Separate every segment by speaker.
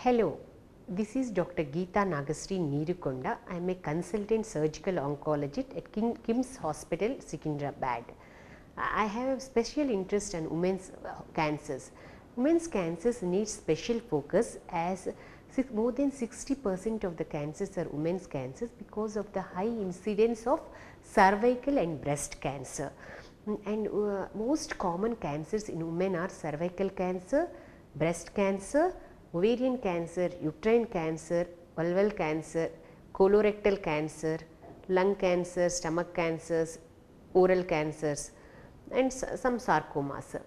Speaker 1: Hello, this is Dr. Geeta Nagastri Neerukonda. I am a consultant surgical oncologist at KIMS Hospital, Secunderabad. I have a special interest in women's cancers. Women's cancers need special focus as more than 60% of the cancers are women's cancers because of the high incidence of cervical and breast cancer. And most common cancers in women are cervical cancer, breast cancer, ovarian cancer, uterine cancer, vulval cancer, colorectal cancer, lung cancer, stomach cancers, oral cancers and some sarcomas.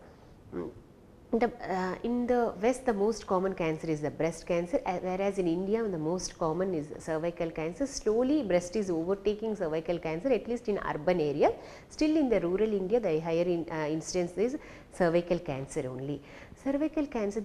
Speaker 1: In the West, the most common cancer is the breast cancer, whereas in India the most common is cervical cancer. Slowly breast is overtaking cervical cancer, at least in urban area. Still in the rural India the higher incidence is cervical cancer only. Cervical cancer,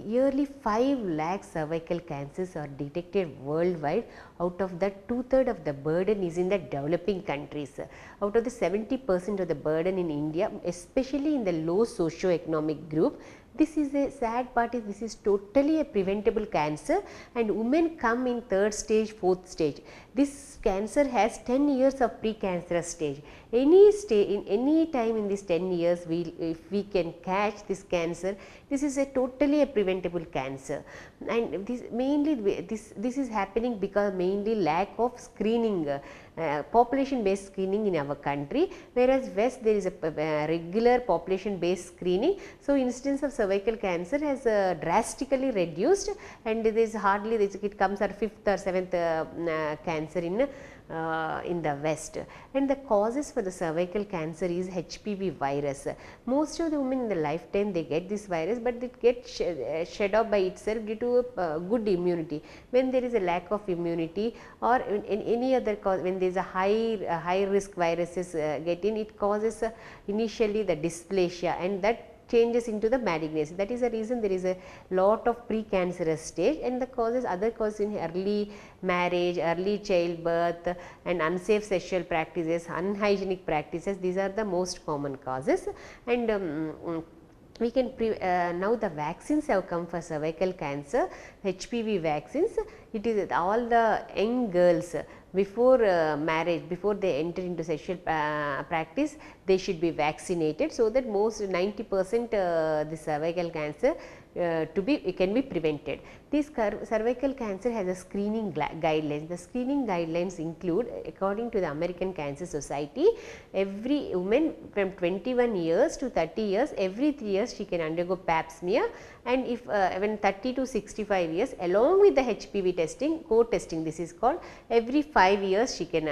Speaker 1: yearly 5 lakh cervical cancers are detected worldwide. Out of that, 2/3 of the burden is in the developing countries. Out of the 70% of the burden in India, especially in the low socio-economic group. This is a sad part, is this is totally a preventable cancer, and women come in 3rd stage, 4th stage. This cancer has 10 years of precancerous stage. In any time in this 10 years, if we can catch this cancer, this is a totally a preventable cancer. And this mainly this is happening because mainly lack of screening, population based screening in our country, whereas West there is a regular population based screening. So, incidence of cervical cancer has drastically reduced, and there is hardly it comes at 5th or 7th cancer in the West. And the causes for the cervical cancer is HPV virus. Most of the women in the lifetime they get this virus, but it gets shed off by itself due to good immunity. When there is a lack of immunity or in any other cause, when there is a high risk viruses get in, it causes initially the dysplasia, and that changes into the malignancy. That is the reason there is a lot of precancerous stage, and the causes, other causes in early marriage, early childbirth and unsafe sexual practices, unhygienic practices, these are the most common causes. And we can now the vaccines have come for cervical cancer, HPV vaccines. It is all the young girls before marriage, before they enter into sexual practice, they should be vaccinated, so that most 90% the cervical cancer it can be prevented. This cervical cancer has a screening guidelines. The screening guidelines include, according to the American Cancer Society, every woman from 21 years to 30 years, every 3 years she can undergo pap smear, and if when 30 to 65 years, along with the HPV testing, co-testing this is called, every 5 years she can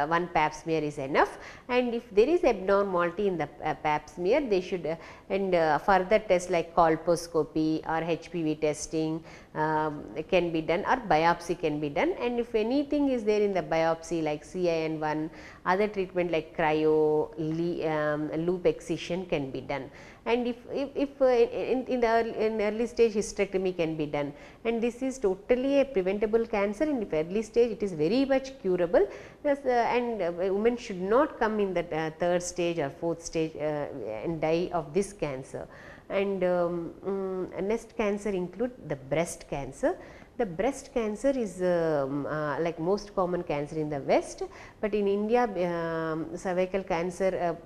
Speaker 1: one pap smear is enough. And if there is abnormality in the pap smear, they should further tests like colposcopy or HPV testing can be done, or biopsy can be done. And if anything is there in the biopsy like CIN1, other treatment like cryo, loop excision can be done. And if in early stage hysterectomy can be done, and this is totally a preventable cancer, and if early stage it is very much curable. And women should not come in the 3rd stage or 4th stage and die of this cancer. And next cancer include the breast cancer. The breast cancer is like most common cancer in the West, but in India cervical cancer,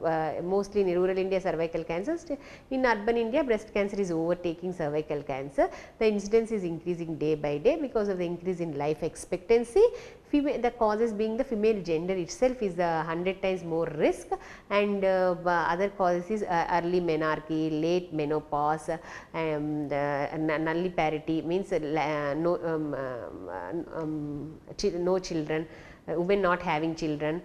Speaker 1: mostly in rural India cervical cancers, in urban India breast cancer is overtaking cervical cancer. The incidence is increasing day by day because of the increase in life expectancy. The causes being the female gender itself is 100 times more risk, and other causes is early menarche, late menopause, nulliparity means no children, women not having children.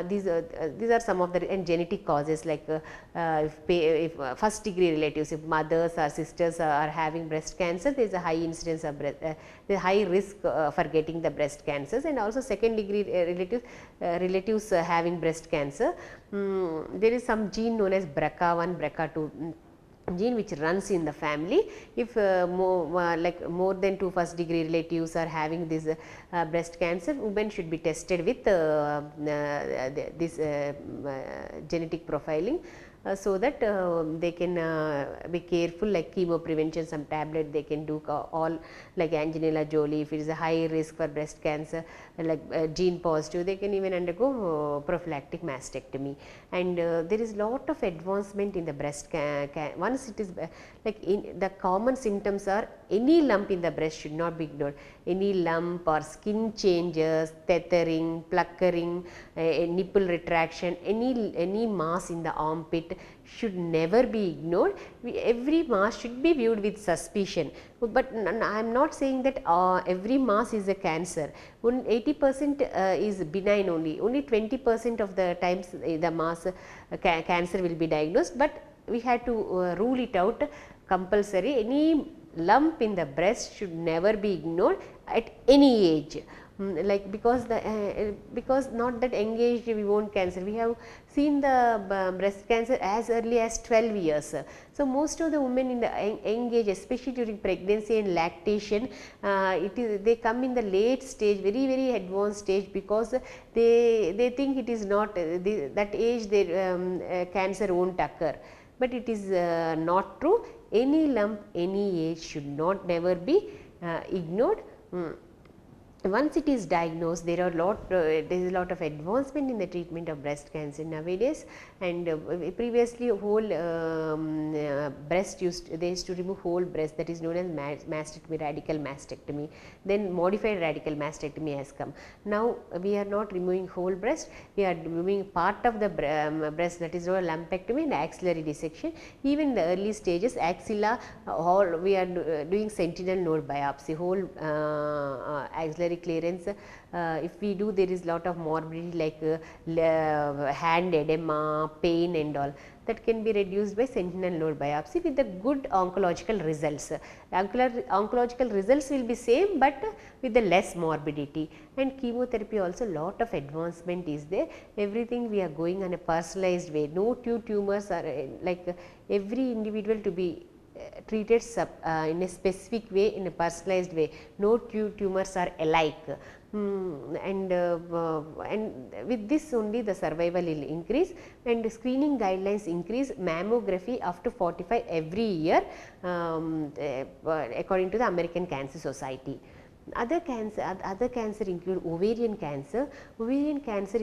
Speaker 1: These are some of the genetic causes, like if first degree relatives, if mothers or sisters are having breast cancer, there is a high incidence of the high risk for getting the breast cancers. And also second degree relatives having breast cancer. There is some gene known as BRCA1, BRCA2 gene which runs in the family. If more than 2 first degree relatives are having this breast cancer, women should be tested with this genetic profiling. so that they can be careful, like chemo prevention, some tablet they can do, all like Angelina Jolie, if it is a high risk for breast cancer, like gene positive, they can even undergo prophylactic mastectomy. And there is lot of advancement in the breast once it is like in the common symptoms are any lump in the breast should not be ignored. Any lump or skin changes, tethering, pluckering, nipple retraction, any mass in the armpit should never be ignored. Every mass should be viewed with suspicion, but I am not saying that every mass is a cancer. 80% is benign only 20% of the times the mass cancer will be diagnosed, but we had to rule it out compulsory. Any lump in the breast should never be ignored at any age. Like because not that engaged we won't cancer, we have seen the breast cancer as early as 12 years. So most of the women in the young age, especially during pregnancy and lactation, they come in the late stage, very advanced stage, because they think it is not that age their cancer won't occur, but it is not true. Any lump, any age should not never be ignored. Once it is diagnosed, there is a lot of advancement in the treatment of breast cancer nowadays. And previously whole breast they used to remove whole breast, that is known as mastectomy, radical mastectomy. Then modified radical mastectomy has come. Now we are not removing whole breast, we are removing part of the breast, that is known as lumpectomy and axillary dissection. Even in the early stages, axilla, we are doing sentinel node biopsy, whole axillary clearance. If we do, there is lot of morbidity like hand edema, pain and all, that can be reduced by sentinel node biopsy with the good oncological results. Oncological results will be same, but with the less morbidity. And chemotherapy also, lot of advancement is there. Everything we are going on a personalized way. No two tumors are like every individual to be treated in a specific way, in a personalized way. No two tumors are alike. And with this only the survival will increase, and screening guidelines increase. Mammography after 45 every year, according to the American Cancer Society. Other cancer include ovarian cancer. Ovarian cancer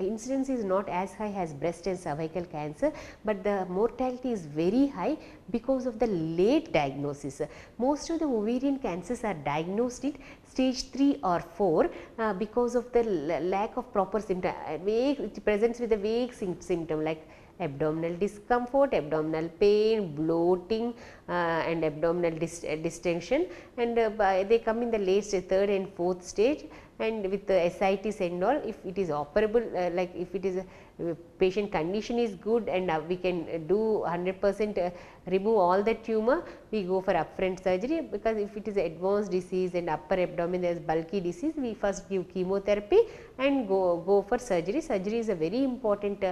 Speaker 1: incidence is not as high as breast and cervical cancer, but the mortality is very high because of the late diagnosis. Most of the ovarian cancers are diagnosed at stage 3 or 4 because of the lack of proper symptom. It presents with a vague symptom like abdominal discomfort, abdominal pain, bloating, and abdominal distension, and they come in the late stage, 3rd and 4th stage, and with the ascites and all. If it is operable, like if it is patient condition is good and we can do 100% remove all the tumor, we go for upfront surgery. Because if it is advanced disease and upper abdomen there is bulky disease, we first give chemotherapy and go for surgery. Surgery is a very important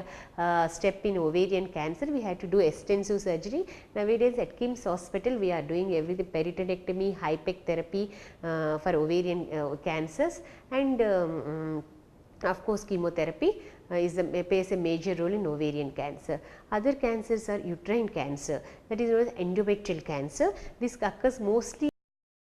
Speaker 1: step in ovarian cancer. We had to do extensive surgery. Nowadays at KIMS hospital we are doing everything, peritoneectomy, HIPEC therapy for ovarian cancers, and of course chemotherapy plays a major role in ovarian cancer. Other cancers are uterine cancer, that is known as endometrial cancer. This occurs mostly